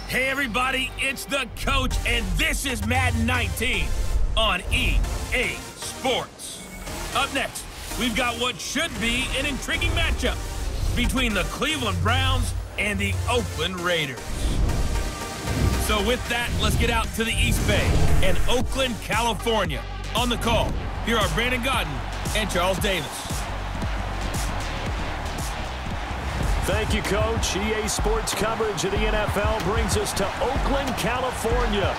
Hey everybody, it's the coach, and this is Madden 19 on EA Sports. Up next, we've got what should be an intriguing matchup between the Cleveland Browns and the Oakland Raiders. So with that, let's get out to the East Bay and Oakland, California. On the call, here are Brandon Godden and Charles Davis. Thank you, Coach. EA Sports coverage of the NFL brings us to Oakland, California.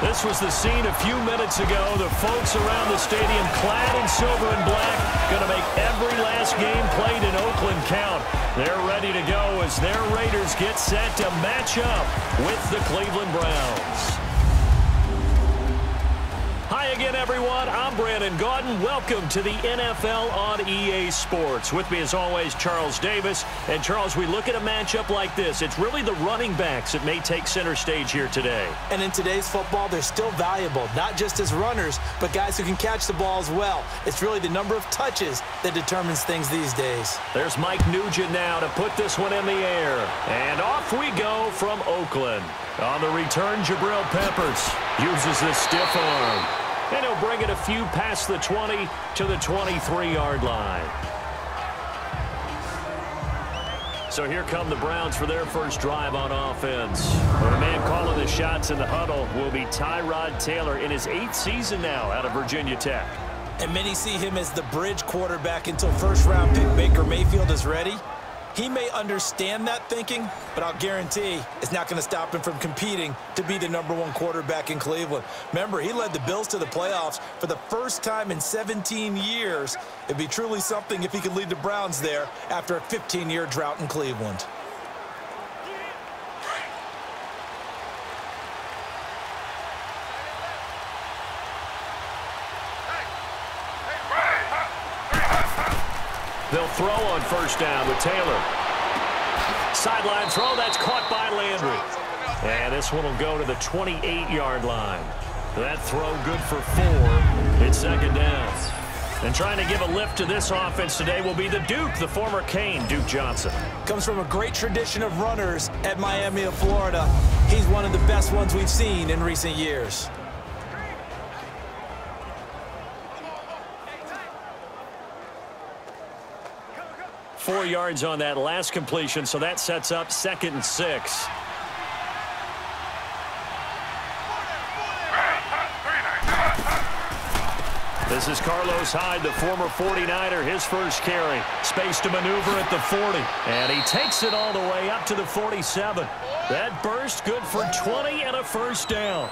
This was the scene a few minutes ago. The folks around the stadium clad in silver and black going to make every last game played in Oakland count. They're ready to go as their Raiders get set to match up with the Cleveland Browns. Hi again, everyone. I'm Brandon Godden. Welcome to the NFL on EA Sports. With me, as always, Charles Davis. And, Charles, we look at a matchup like this. It's really the running backs that may take center stage here today. And in today's football, they're still valuable, not just as runners, but guys who can catch the ball as well. It's really the number of touches that determines things these days. There's Mike Nugent now to put this one in the air. And off we go from Oakland. On the return, Jabril Peppers uses the stiff arm. And he'll bring it a few past the 20 to the 23-yard line. So here come the Browns for their first drive on offense. The man calling the shots in the huddle will be Tyrod Taylor in his 8th season now out of Virginia Tech. And many see him as the bridge quarterback until first-round pick Baker Mayfield is ready. He may understand that thinking, but I'll guarantee it's not going to stop him from competing to be the #1 quarterback in Cleveland. Remember, he led the Bills to the playoffs for the first time in 17 years. It'd be truly something if he could lead the Browns there after a 15-year drought in Cleveland. They'll throw on first down with Taylor. Sideline throw, that's caught by Landry. And this one will go to the 28-yard line. That throw good for 4. It's second down. And trying to give a lift to this offense today will be the Duke, the former Cane, Duke Johnson. Comes from a great tradition of runners at Miami of Florida. He's one of the best ones we've seen in recent years. Four yards on that last completion, so that sets up 2nd and 6. This is Carlos Hyde, the former 49er, his first carry. Space to maneuver at the 40. And he takes it all the way up to the 47. That burst good for 20 and a first down.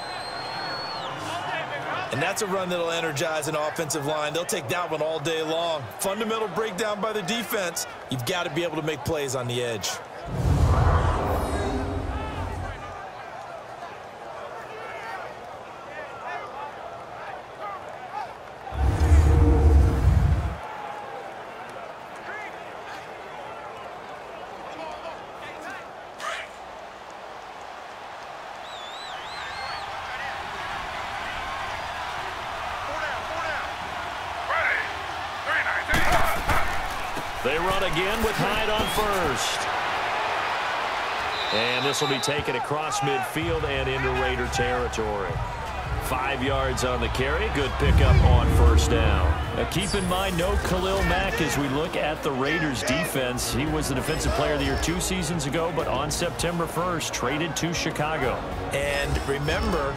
And that's a run that'll energize an offensive line. They'll take that one all day long. Fundamental breakdown by the defense. You've got to be able to make plays on the edge. They run again with Hyde on first. And this will be taken across midfield and into Raider territory. 5 yards on the carry. Good pickup on first down. Now keep in mind, no Khalil Mack as we look at the Raiders defense. He was the Defensive Player of the Year 2 seasons ago, but on September 1st, traded to Chicago. And remember,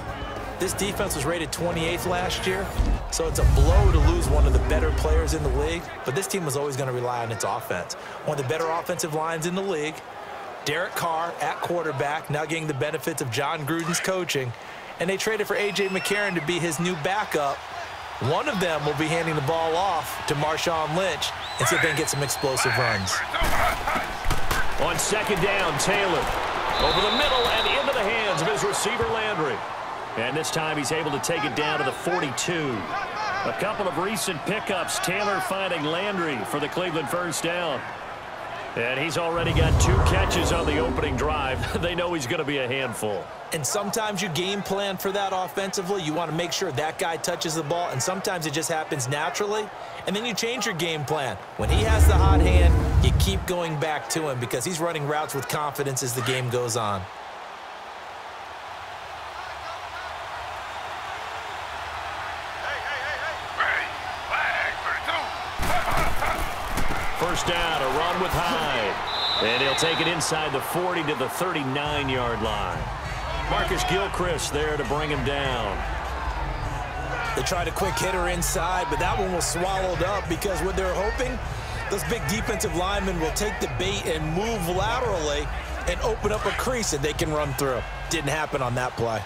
this defense was rated 28th last year, so it's a blow to lose one of the better players in the league. But this team was always going to rely on its offense. One of the better offensive lines in the league. Derek Carr at quarterback, now getting the benefits of John Gruden's coaching. And they traded for A.J. McCarron to be his new backup. One of them will be handing the ball off to Marshawn Lynch and see if they can get some explosive runs. On second down, Taylor over the middle and into the hands of his receiver Landry. And this time he's able to take it down to the 42. A couple of recent pickups. Taylor finding Landry for the Cleveland first down. And he's already got 2 catches on the opening drive. They know he's going to be a handful. And sometimes you game plan for that offensively. You want to make sure that guy touches the ball, and sometimes it just happens naturally. And then you change your game plan. When he has the hot hand, you keep going back to him because he's running routes with confidence as the game goes on. First down, a run with Hyde. And he'll take it inside the 40 to the 39-yard line. Marcus Gilchrist there to bring him down. They tried a quick hitter inside, but that one was swallowed up because what they're hoping, those big defensive linemen will take the bait and move laterally and open up a crease that they can run through. Didn't happen on that play.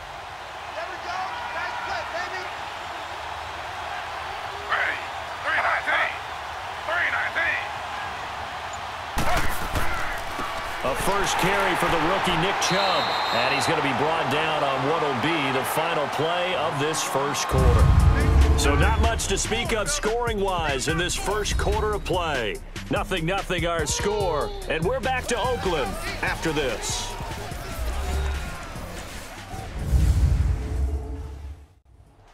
A first carry for the rookie Nick Chubb. And he's going to be brought down on what will be the final play of this first quarter. So not much to speak of scoring-wise in this first quarter of play. 0-0 our score. And we're back to Oakland after this.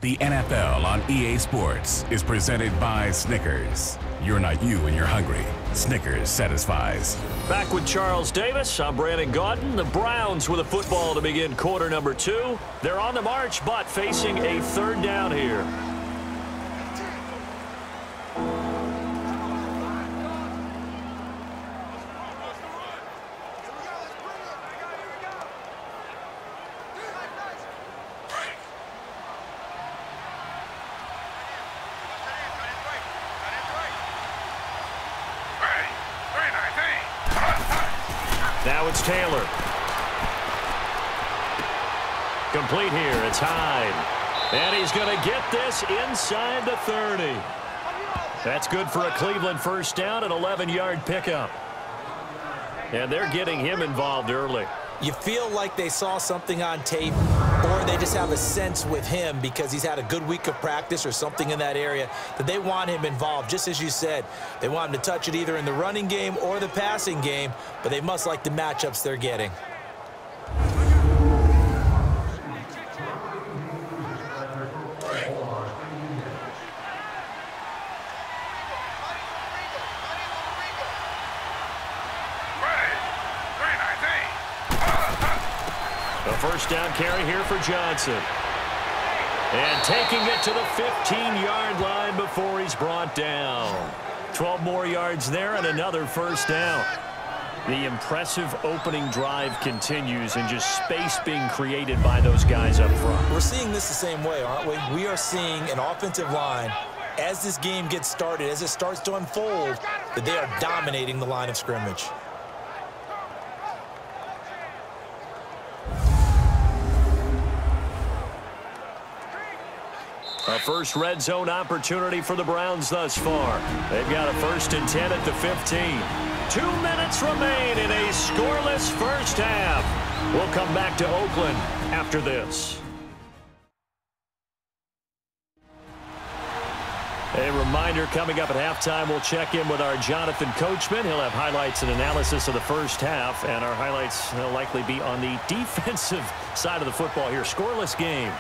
The NFL on EA Sports is presented by Snickers. You're not you when you're hungry. Snickers satisfies. Back with Charles Davis. I'm Brandon Gaudin. The Browns with a football to begin quarter number 2. They're on the march, but facing a third down here. Now it's Taylor. Complete here. It's Hyde. And he's going to get this inside the 30. That's good for a Cleveland first down, an 11-yard pickup. And they're getting him involved early. You feel like they saw something on tape, or they just have a sense with him because he's had a good week of practice or something in that area that they want him involved. Just as you said, they want him to touch it either in the running game or the passing game, but they must like the matchups they're getting. First down carry here for Johnson. And taking it to the 15-yard line before he's brought down. 12 more yards there and another first down. The impressive opening drive continues and just space being created by those guys up front. We're seeing this the same way, aren't we? We are seeing an offensive line, as this game gets started, as it starts to unfold, that they are dominating the line of scrimmage. A first red zone opportunity for the Browns thus far. They've got a 1st and 10 at the 15. 2 minutes remain in a scoreless first half. We'll come back to Oakland after this. A reminder, coming up at halftime, we'll check in with our Jonathan Coachman. He'll have highlights and analysis of the first half, and our highlights will likely be on the defensive side of the football here. Scoreless game.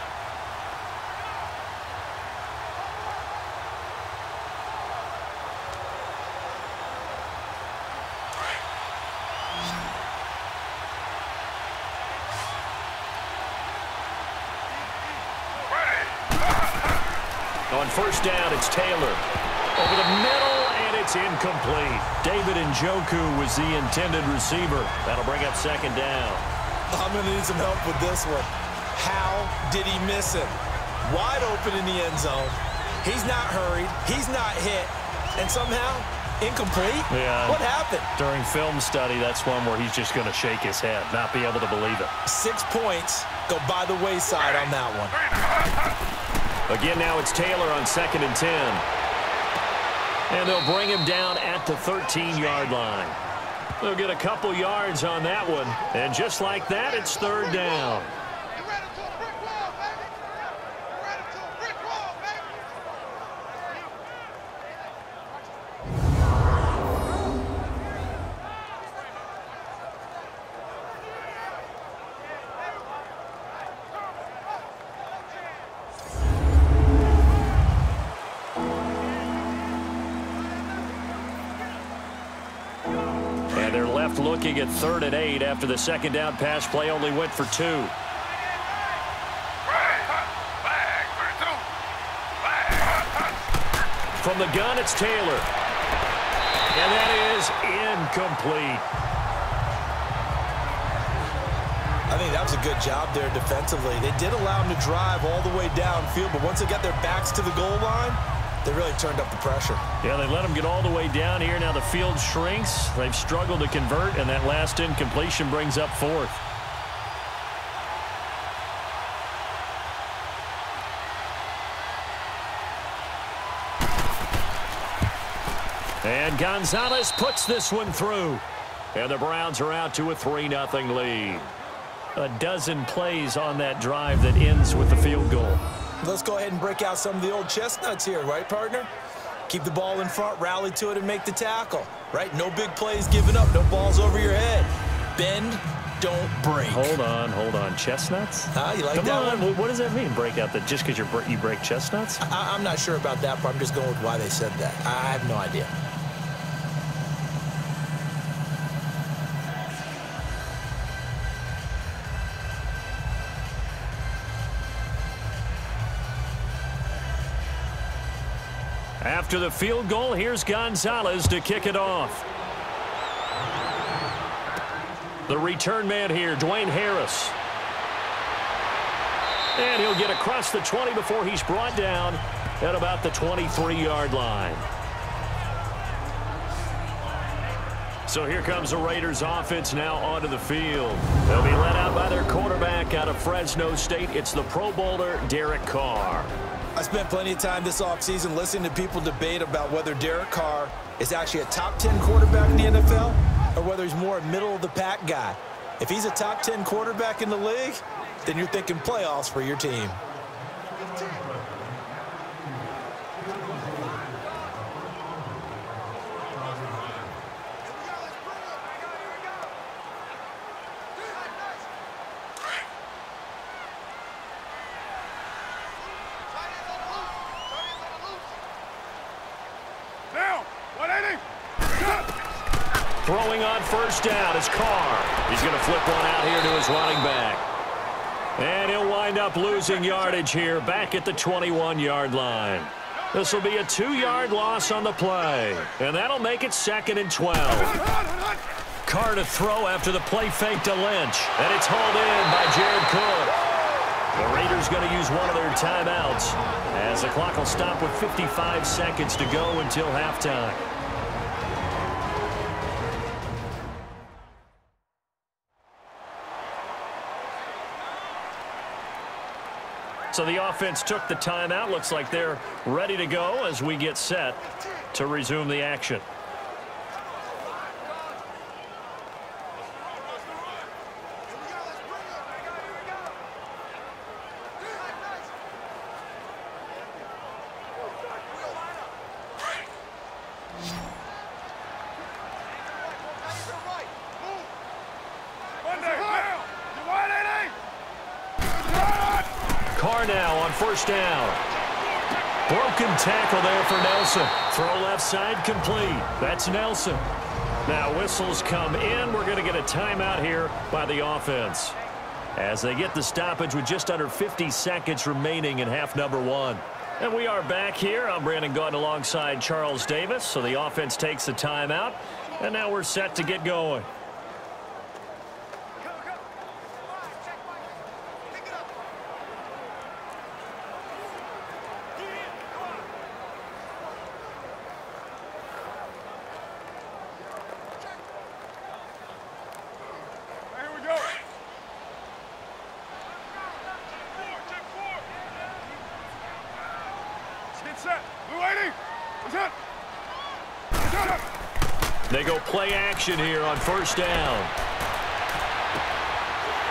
On first down, it's Taylor. Over the middle, and it's incomplete. David Njoku was the intended receiver. That'll bring up second down. I'm going to need some help with this one. How did he miss it? Wide open in the end zone. He's not hurried. He's not hit. And somehow, incomplete? Yeah. What happened? During film study, that's one where he's just going to shake his head, not be able to believe it. 6 points go by the wayside on that one. Again, now it's Taylor on 2nd and 10. And they'll bring him down at the 13-yard line. They'll get a couple yards on that one. And just like that, it's third down. looking at 3rd and 8 after the second down pass play only went for 2. From the gun, it's Taylor. And that is incomplete. I think that was a good job there defensively. They did allow them to drive all the way downfield, but once they got their backs to the goal line, they really turned up the pressure. Yeah, they let them get all the way down here. Now the field shrinks. They've struggled to convert, and that last incompletion brings up 4th. And Gonzalez puts this one through. And the Browns are out to a 3-0 lead. A dozen plays on that drive that ends with the field goal. Let's go ahead and break out some of the old chestnuts here, right, partner? Keep the ball in front, rally to it, and make the tackle, right? No big plays given up, no balls over your head. Bend, don't break. Hold on. Chestnuts? You like Come that on. one? What does that mean, break out? That just because you break chestnuts? I'm not sure about that, but I'm just going with why they said that. I have no idea. After the field goal, here's Gonzalez to kick it off. The return man here, Dwayne Harris. And he'll get across the 20 before he's brought down at about the 23-yard line. So here comes the Raiders offense now onto the field. They'll be led out by their quarterback out of Fresno State. It's the Pro Bowler, Derek Carr. I spent plenty of time this offseason listening to people debate about whether Derek Carr is actually a top 10 quarterback in the NFL or whether he's more a middle-of-the-pack guy. If he's a top 10 quarterback in the league, then you're thinking playoffs for your team. Throwing on first down is Carr. He's going to flip one out here to his running back. And he'll wind up losing yardage here back at the 21-yard line. This will be a 2-yard loss on the play. And that'll make it 2nd and 12. Carr to throw after the play fake to Lynch. And it's hauled in by Jared Cook. The Raiders going to use one of their timeouts as the clock will stop with 55 seconds to go until halftime. So the offense took the timeout. Looks like they're ready to go as we get set to resume the action. Carr now on first down. Broken tackle there for Nelson. Throw left side complete. That's Nelson. Now whistles come in. We're going to get a timeout here by the offense as they get the stoppage with just under 50 seconds remaining in half number 1. And we are back here. I'm Brandon Gaunt alongside Charles Davis. So the offense takes the timeout, and now we're set to get going. They go play action here on first down.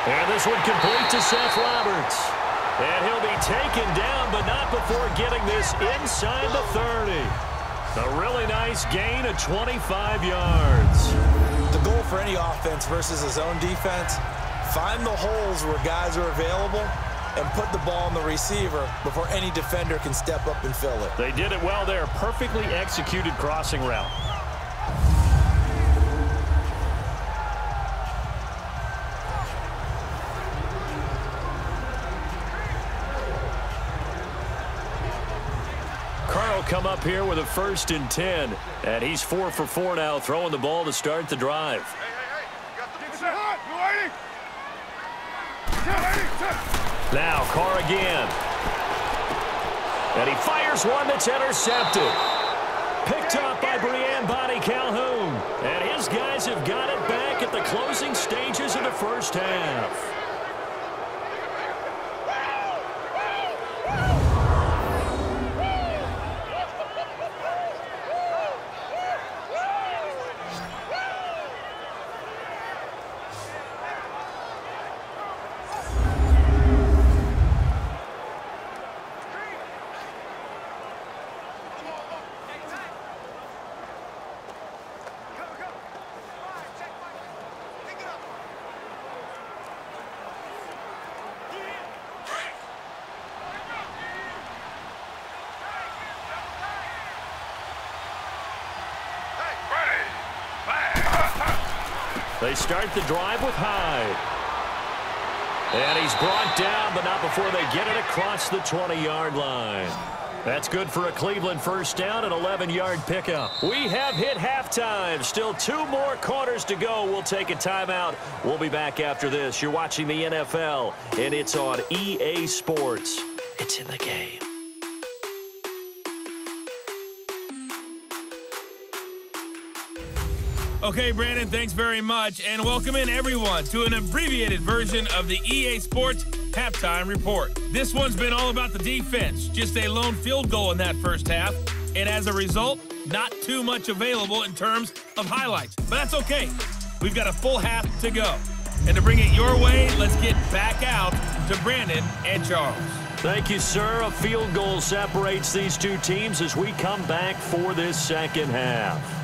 And this one complete to Seth Roberts. And he'll be taken down, but not before getting this inside the 30. A really nice gain of 25 yards. The goal for any offense versus his own defense, find the holes where guys are available and put the ball on the receiver before any defender can step up and fill it. They did it well there. Perfectly executed crossing route. They'll come up here with a 1st and 10. And he's 4 for 4 now, throwing the ball to start the drive. Now Carr again. And he fires one that's intercepted. Picked up by Brian Body Calhoun. And his guys have got it back at the closing stages of the first half. They start the drive with Hyde. And he's brought down, but not before they get it across the 20-yard line. That's good for a Cleveland first down, an 11-yard pickup. We have hit halftime. Still 2 more quarters to go. We'll take a timeout. We'll be back after this. You're watching the NFL, and it's on EA Sports. It's in the game. Okay, Brandon, thanks very much, and welcome in everyone to an abbreviated version of the EA Sports Halftime Report. This one's been all about the defense, just a lone field goal in that first half, and as a result, not too much available in terms of highlights. But that's okay. We've got a full half to go. And to bring it your way, let's get back out to Brandon and Charles. Thank you, sir. A field goal separates these two teams as we come back for this second half.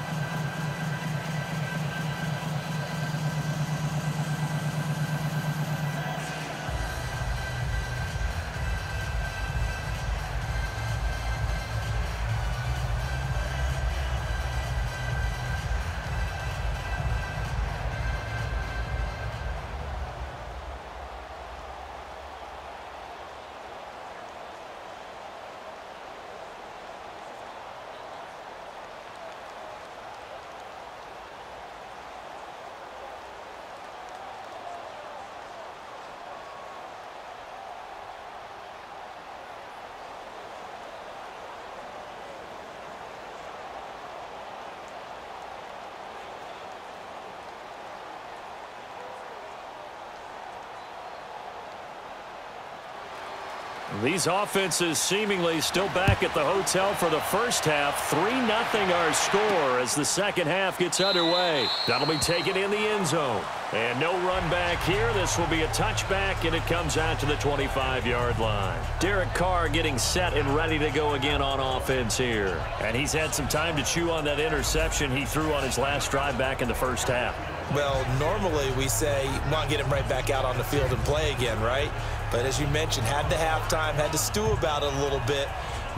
These offenses seemingly still back at the hotel for the first half. 3-0 our score as the second half gets underway. That'll be taken in the end zone. And no run back here. This will be a touchback, and it comes out to the 25-yard line. Derek Carr getting set and ready to go again on offense here. And he's had some time to chew on that interception he threw on his last drive back in the first half. Well, normally we say, want to get him right back out on the field and play again, right? But as you mentioned, had the halftime, had to stew about it a little bit.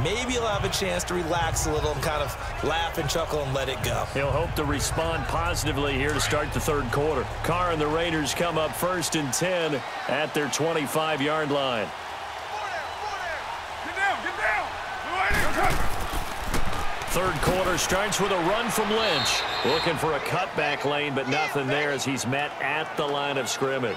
Maybe he'll have a chance to relax a little and kind of laugh and chuckle and let it go. He'll hope to respond positively here to start the third quarter. Carr and the Raiders come up 1st and 10 at their 25-yard line. Third quarter starts with a run from Lynch. Looking for a cutback lane, but nothing there as he's met at the line of scrimmage.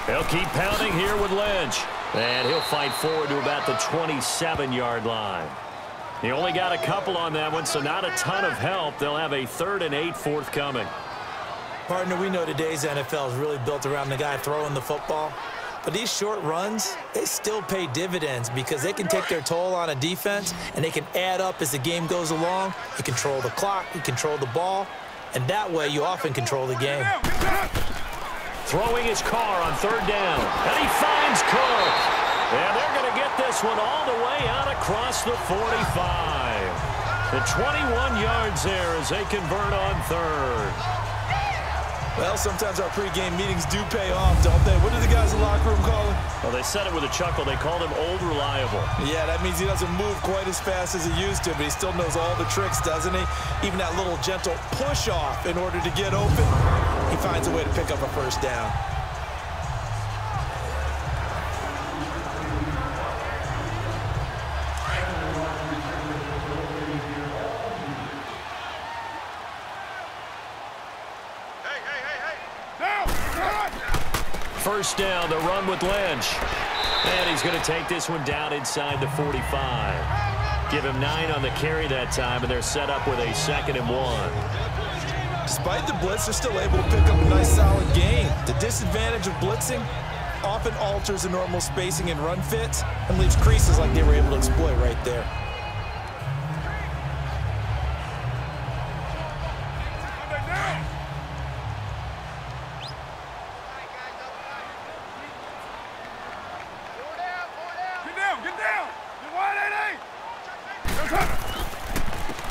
They'll keep pounding here with Lynch. And he'll fight forward to about the 27-yard line. He only got a couple on that one, so not a ton of help. They'll have a 3rd and 8 forthcoming. Partner, we know today's NFL is really built around the guy throwing the football. But these short runs, they still pay dividends because they can take their toll on a defense, and they can add up as the game goes along. You control the clock, you control the ball. and that way you often control the game. Throwing his car on third down, and he finds Cook. And they're going to get this one all the way out across the 45. The 21 yards there as they convert on third. Well, sometimes our pregame meetings do pay off, don't they? What do the guys in the locker room call him? Well, they said it with a chuckle. They called him Old Reliable. Yeah, that means he doesn't move quite as fast as he used to, but he still knows all the tricks, doesn't he? Even that little gentle push-off in order to get open, he finds a way to pick up a first down. First down, the run with Lynch. And he's going to take this one down inside the 45. Give him 9 on the carry that time, and they're set up with a 2nd and 1. Despite the blitz, they're still able to pick up a nice, solid gain. The disadvantage of blitzing often alters the normal spacing and run fits and leaves creases like they were able to exploit right there.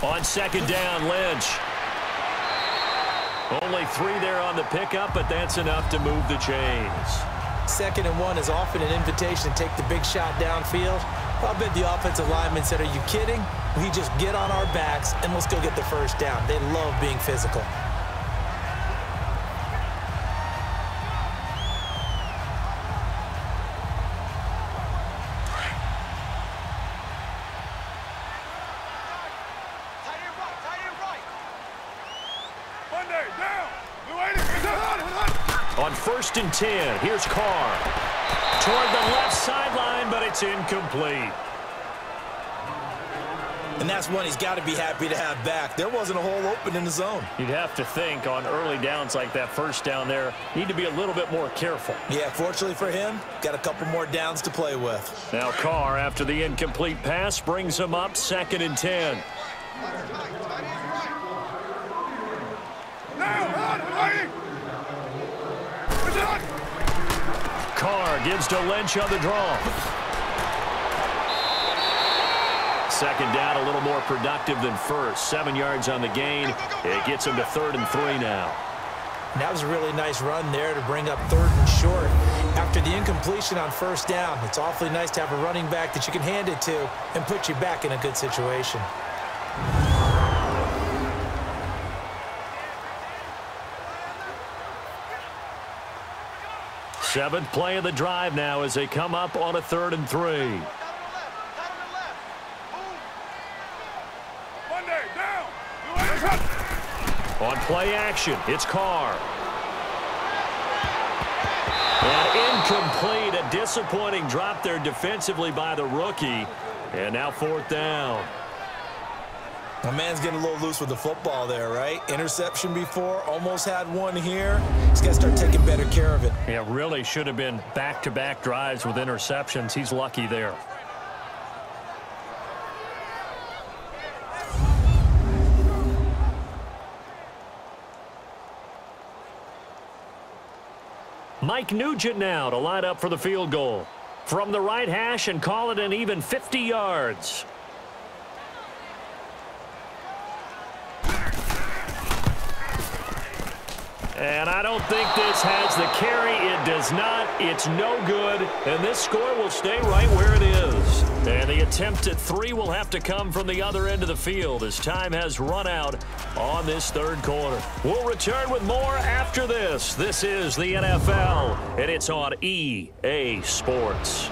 On second down, Lynch. Only 3 there on the pickup, but that's enough to move the chains. 2nd and 1 is often an invitation to take the big shot downfield. I bet the offensive lineman said, "Are you kidding? We just get on our backs and let's go get the first down." They love being physical. On 1st and 10, here's Carr. Toward the left sideline, but it's incomplete. And that's one he's got to be happy to have back. There wasn't a hole open in the zone. You'd have to think on early downs like that first down there, need to be a little bit more careful. Yeah, fortunately for him, got a couple more downs to play with. Now Carr, after the incomplete pass, brings him up 2nd and 10. Carr gives to Lynch on the draw. 2nd down, a little more productive than first. 7 yards on the gain. It gets him to 3rd and 3 now. And that was a really nice run there to bring up 3rd and short. After the incompletion on 1st down, it's awfully nice to have a running back that you can hand it to and put you back in a good situation. Seventh play of the drive now as they come up on a 3rd and 3. On play action, it's Carr. And incomplete, a disappointing drop there defensively by the rookie. And now 4th down. My man's getting a little loose with the football there, right? Interception before, almost had one here. He's got to start taking better care of it. Yeah, really should have been back-to-back drives with interceptions. He's lucky there. Mike Nugent now to line up for the field goal. From the right hash and call it an even 50 yards. And I don't think this has the carry. It does not. It's no good. And this score will stay right where it is. And the attempt at 3 will have to come from the other end of the field as time has run out on this 3rd quarter. We'll return with more after this. This is the NFL, and it's on EA Sports.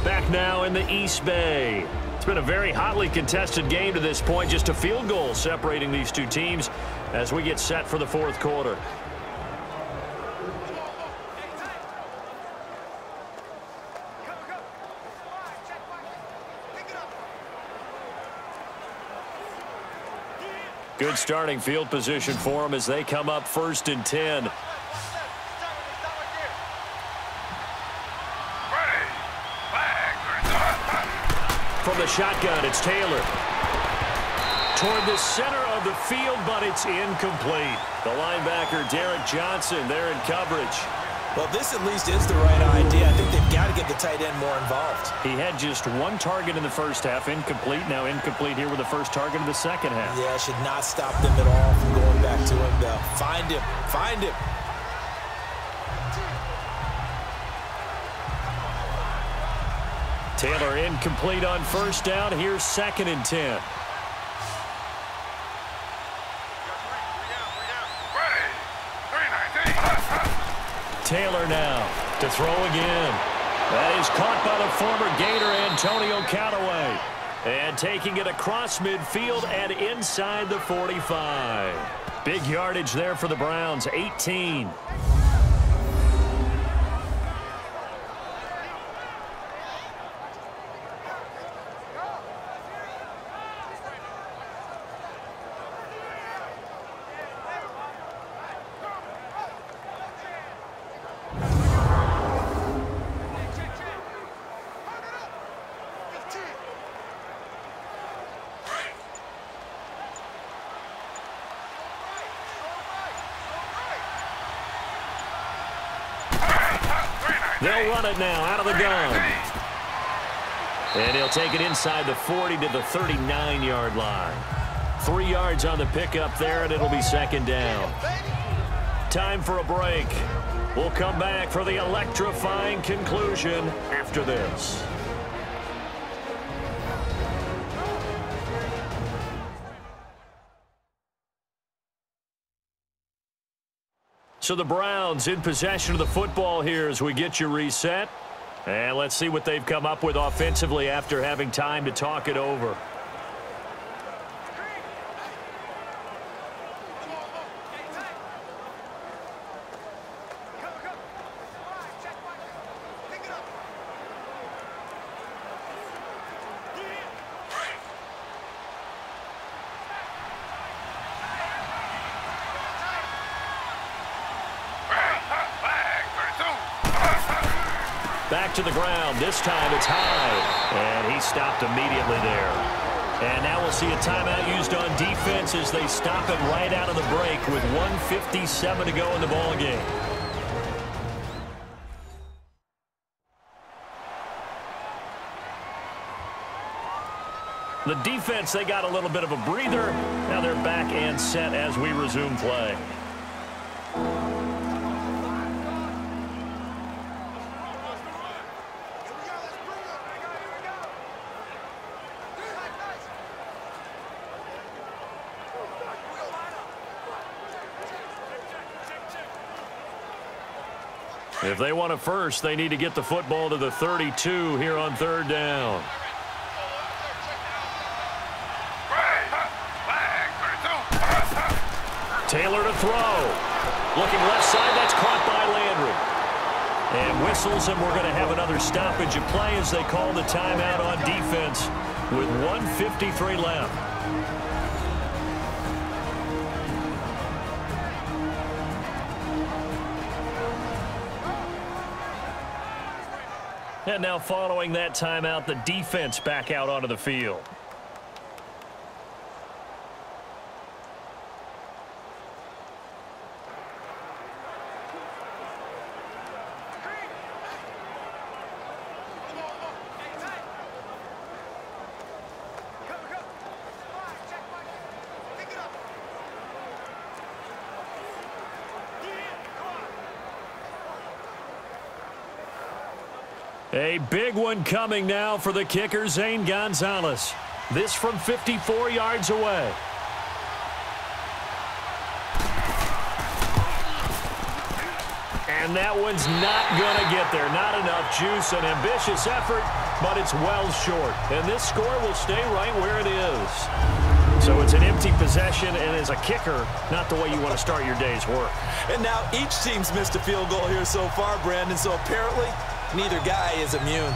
Back now in the East Bay. It's been a very hotly contested game to this point. Just a field goal separating these two teams as we get set for the 4th quarter. Good starting field position for them as they come up 1st and 10. From the shotgun, it's Taylor. Toward the center of of the field, but it's incomplete. The linebacker, Derek Johnson, there in coverage. Well, this at least is the right idea. I think they've got to get the tight end more involved. He had just one target in the first half, incomplete. Now incomplete here with the first target of the second half. Yeah, should not stop them at all from going back to him, though. Find him. Find him. Taylor incomplete on first down. Here's 2nd and 10. Taylor now to throw again. That is caught by the former Gator Antonio Callaway. And taking it across midfield and inside the 45. Big yardage there for the Browns, 18. They'll run it now out of the gun. And he'll take it inside the 40 to the 39-yard line. 3 yards on the pickup there, and it'll be 2nd down. Time for a break. We'll come back for the electrifying conclusion after this. So the Browns in possession of the football here as we get you reset. And let's see what they've come up with offensively after having time to talk it over. Back to the ground. This time it's high. And he stopped immediately there. And now we'll see a timeout used on defense as they stop it right out of the break with 1:57 to go in the ball game. The defense, they got a little bit of a breather. Now they're back and set as we resume play. If they want a first, they need to get the football to the 32 here on 3rd down. Taylor to throw. Looking left side, that's caught by Landry. And whistles, and we're going to have another stoppage of play as they call the timeout on defense with 1:53 left. And now following that timeout, the defense back out onto the field. A big one coming now for the kicker, Zane Gonzalez. This from 54 yards away. And that one's not going to get there. Not enough juice, an ambitious effort, but it's well short. And this score will stay right where it is. So it's an empty possession, and as a kicker, not the way you want to start your day's work. And now each team's missed a field goal here so far, Brandon, so apparently neither guy is immune.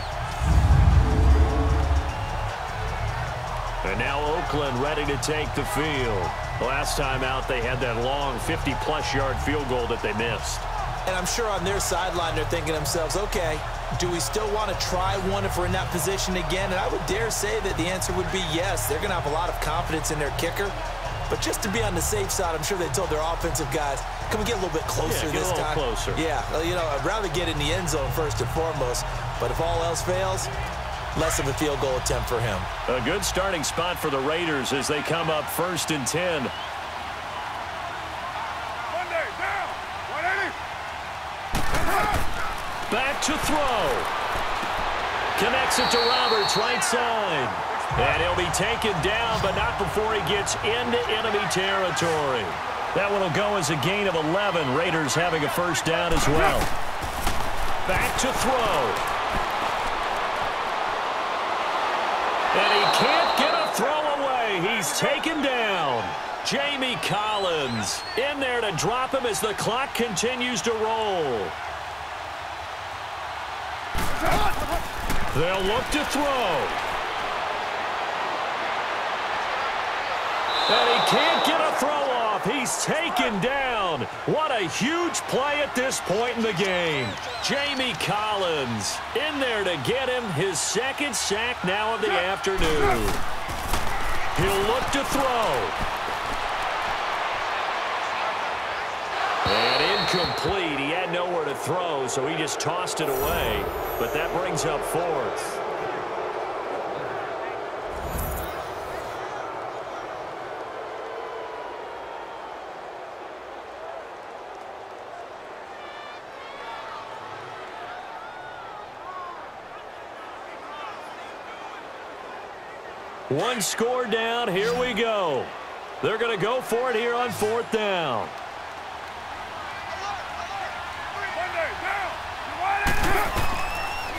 And now Oakland ready to take the field. Last time out, they had that long 50-plus yard field goal that they missed. And I'm sure on their sideline, they're thinking to themselves, okay, do we still want to try one if we're in that position again? And I would dare say that the answer would be yes. They're going to have a lot of confidence in their kicker. But just to be on the safe side, I'm sure they told their offensive guys, can we get a little bit closer this time? Closer. Yeah, you know, I'd rather get in the end zone first and foremost. But if all else fails, less of a field goal attempt for him. A good starting spot for the Raiders as they come up 1st and 10. Back to throw. Connects it to Roberts, right side. And he'll be taken down, but not before he gets into enemy territory. That one will go as a gain of 11. Raiders having a first down as well. Back to throw. And he can't get a throw away. He's taken down. Jamie Collins in there to drop him as the clock continues to roll. They'll look to throw. And he can't get a throw off. He's taken down. What a huge play at this point in the game. Jamie Collins in there to get him his second sack now of the afternoon. He'll look to throw. And incomplete. He had nowhere to throw, so he just tossed it away. But that brings up 4th. One score down. Here we go. They're going to go for it here on 4th down.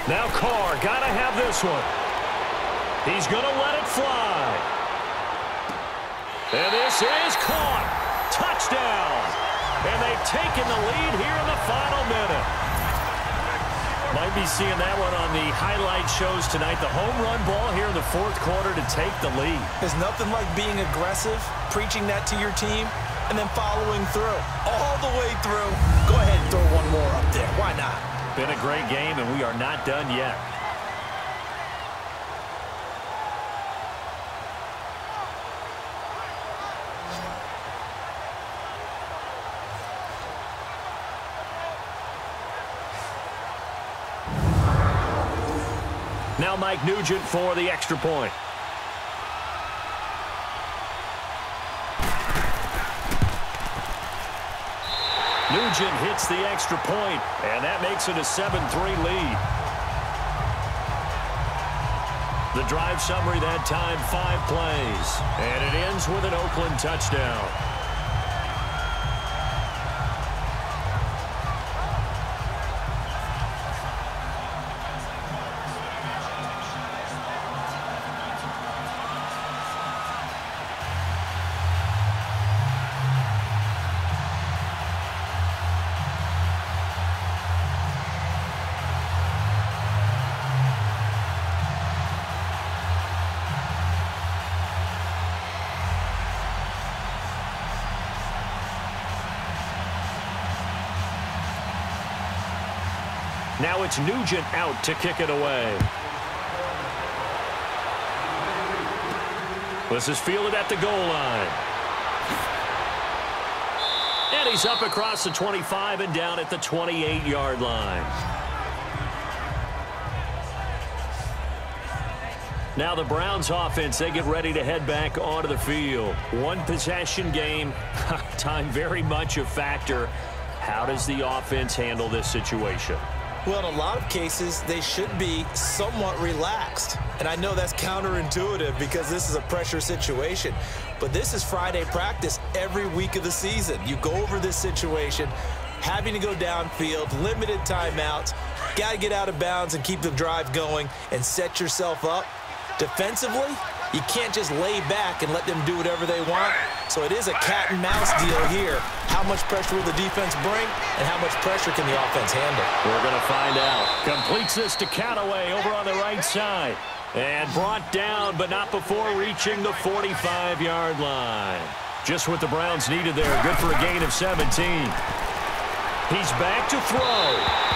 Now Carr, got to have this one. He's going to let it fly. And this is caught. Touchdown. And they've taken the lead here in the final minute. Might be seeing that one on the highlight shows tonight. The home run ball here in the 4th quarter to take the lead. There's nothing like being aggressive, preaching that to your team, and then following through. All the way through. Go ahead and throw one more up there. Why not? Been a great game, and we are not done yet. Now Mike Nugent for the extra point. Nugent hits the extra point, and that makes it a 7-3 lead. The drive summary that time, 5 plays, and it ends with an Oakland touchdown. Now it's Nugent out to kick it away. This is fielded at the goal line. And he's up across the 25 and down at the 28-yard line. Now the Browns offense, they get ready to head back onto the field. One possession game, time very much a factor. How does the offense handle this situation? Well, in a lot of cases, they should be somewhat relaxed. And I know that's counterintuitive because this is a pressure situation. But this is Friday practice every week of the season. You go over this situation, having to go downfield, limited timeouts, got to get out of bounds and keep the drive going and set yourself up. Defensively, you can't just lay back and let them do whatever they want. So it is a cat and mouse deal here. How much pressure will the defense bring, and how much pressure can the offense handle? We're going to find out. Completes this to Cataway over on the right side. And brought down, but not before reaching the 45-yard line. Just what the Browns needed there. Good for a gain of 17. He's back to throw.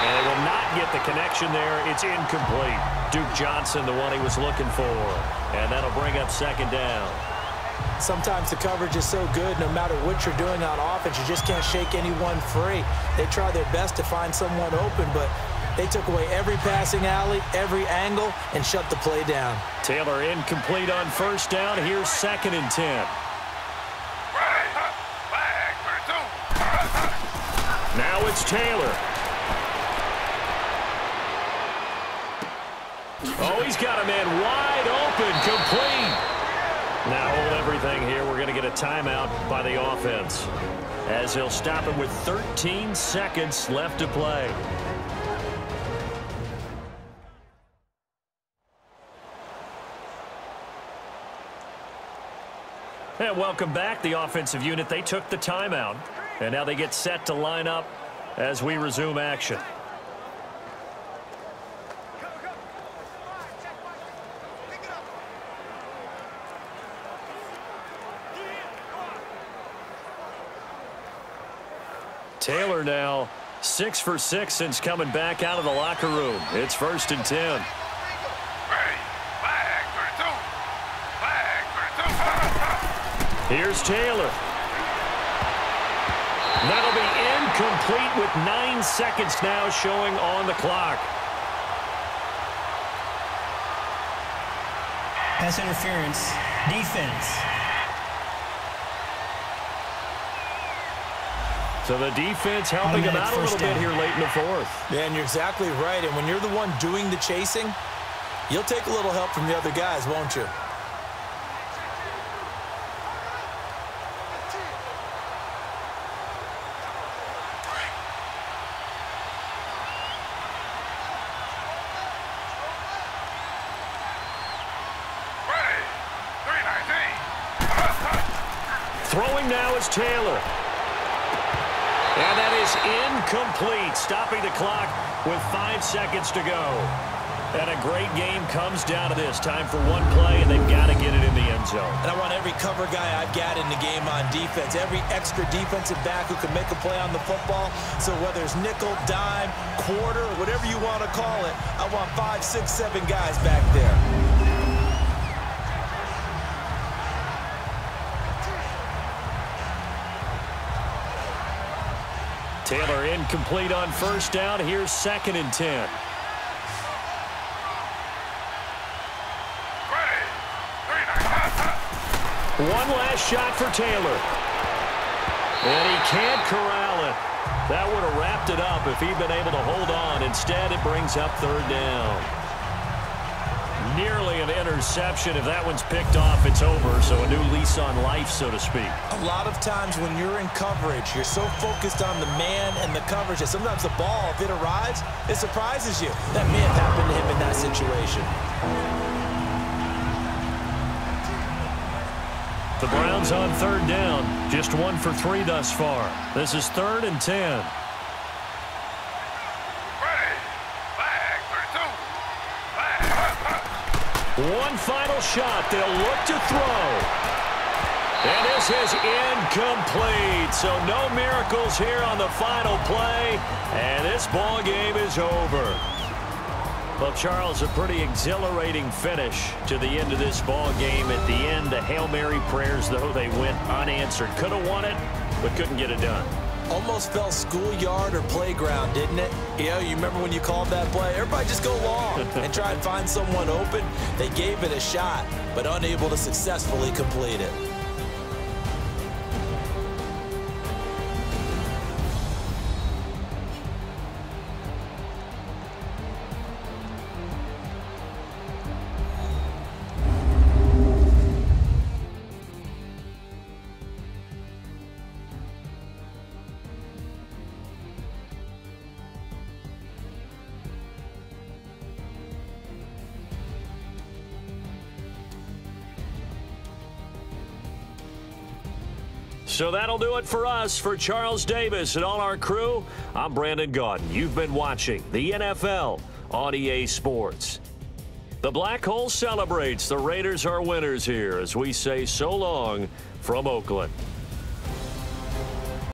And they will not get the connection there. It's incomplete. Duke Johnson, the one he was looking for. And that'll bring up second down. Sometimes the coverage is so good, no matter what you're doing on offense, you just can't shake anyone free. They try their best to find someone open, but they took away every passing alley, every angle, and shut the play down. Taylor incomplete on first down. Here's 2nd and 10. Now it's Taylor. Oh, he's got a man wide open, complete. Now hold everything here. We're going to get a timeout by the offense, as he'll stop it with 13 seconds left to play. And welcome back. The offensive unit, they took the timeout, and now they get set to line up as we resume action. Taylor now 6 for 6 since coming back out of the locker room. It's 1st and 10. Here's Taylor. That'll be incomplete with 9 seconds now showing on the clock. Pass interference. Defense. So the defense helping him out a little bit here late in the 4th. Yeah, and you're exactly right. And when you're the one doing the chasing, you'll take a little help from the other guys, won't you? Throwing now is Taylor. And that is incomplete, stopping the clock with 5 seconds to go. And a great game comes down to this. Time for one play, and they've got to get it in the end zone. And I want every cover guy I've got in the game on defense, every extra defensive back who can make a play on the football. So whether it's nickel, dime, quarter, whatever you want to call it, I want 5, 6, 7 guys back there. Taylor incomplete on first down. Here's 2nd and 10. One last shot for Taylor. And he can't corral it. That would have wrapped it up if he'd been able to hold on. Instead, it brings up 3rd down. Nearly an interception. If that one's picked off, it's over. So a new lease on life, so to speak. A lot of times when you're in coverage, you're so focused on the man and the coverage that sometimes the ball, if it arrives, it surprises you. That may have happened to him in that situation. The Browns on 3rd down. Just 1 for 3 thus far. This is 3rd and 10. One final shot. They'll look to throw. And this is incomplete. So no miracles here on the final play. And this ball game is over. Well, Charles, a pretty exhilarating finish to the end of this ball game. At the end, the Hail Mary prayers, though, they went unanswered. Could have won it, but couldn't get it done. Almost felt schoolyard or playground, didn't it? You know, you remember when you called that play? Everybody just go long and try and find someone open. They gave it a shot, but unable to successfully complete it. So that'll do it for us. For Charles Davis and all our crew, I'm Brandon Gaudin. You've been watching the NFL on EA Sports. The Black Hole celebrates. The Raiders are winners here as we say so long from Oakland.